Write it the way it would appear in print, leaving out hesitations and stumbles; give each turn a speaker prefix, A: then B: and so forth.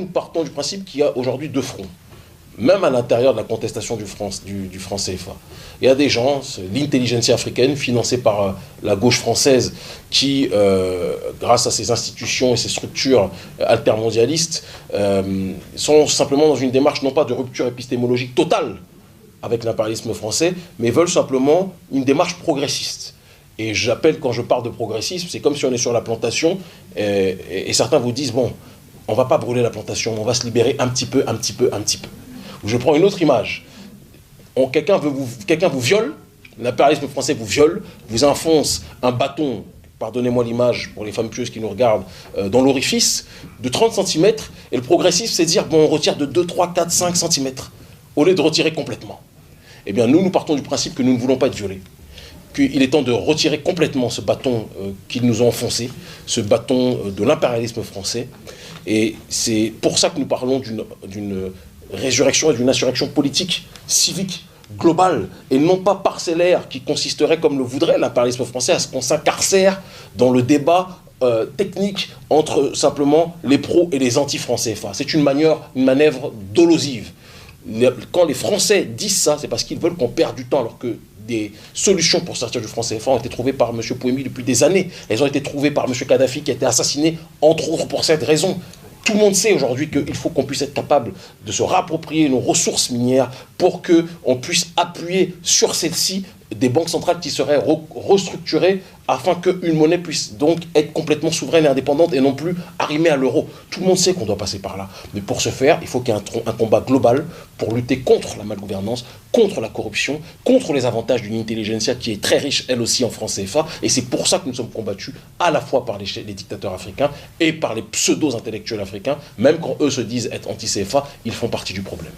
A: partons du principe qu'il y a aujourd'hui deux fronts. Même à l'intérieur de la contestation du franc CFA. Il y a des gens, l'intelligentsia africaine, financée par la gauche française, qui, grâce à ses institutions et ses structures altermondialistes, sont simplement dans une démarche non pas de rupture épistémologique totale avec l'impérialisme français, mais veulent simplement une démarche progressiste. Et j'appelle, quand je parle de progressisme, c'est comme si on est sur la plantation, et certains vous disent, bon, on ne va pas brûler la plantation, on va se libérer un petit peu, un petit peu, un petit peu. Je prends une autre image. Quelqu'un vous viole, l'impérialisme français vous viole, vous enfonce un bâton, pardonnez-moi l'image pour les femmes pieuses qui nous regardent, dans l'orifice de 30 cm, et le progressisme, c'est dire, bon, on retire de 2, 3, 4, 5 cm, au lieu de retirer complètement. Eh bien, nous partons du principe que nous ne voulons pas être violés, qu'il est temps de retirer complètement ce bâton qu'ils nous ont enfoncé, ce bâton de l'impérialisme français, et c'est pour ça que nous parlons d'une résurrection et d'une insurrection politique, civique, globale, et non pas parcellaire, qui consisterait, comme le voudrait l'impérialisme français, à ce qu'on s'incarcère dans le débat technique entre simplement les pros et les anti-français. Enfin, c'est une manœuvre dolosive. Quand les Français disent ça, c'est parce qu'ils veulent qu'on perde du temps, alors que des solutions pour sortir du franc CFA ont été trouvées par M. Pouémy depuis des années. Elles ont été trouvées par M. Kadhafi, qui a été assassiné, entre autres, pour cette raison. Tout le monde sait aujourd'hui qu'il faut qu'on puisse être capable de se réapproprier nos ressources minières pour qu'on puisse appuyer sur celles-ci des banques centrales qui seraient restructurées afin qu'une monnaie puisse donc être complètement souveraine et indépendante et non plus arrimée à l'euro. Tout le monde sait qu'on doit passer par là. Mais pour ce faire, il faut qu'il y ait un combat global pour lutter contre la malgouvernance, contre la corruption, contre les avantages d'une intelligentsia qui est très riche, elle aussi, en franc CFA. Et c'est pour ça que nous sommes combattus à la fois par les dictateurs africains et par les pseudo-intellectuels africains. Même quand eux se disent être anti-CFA, ils font partie du problème.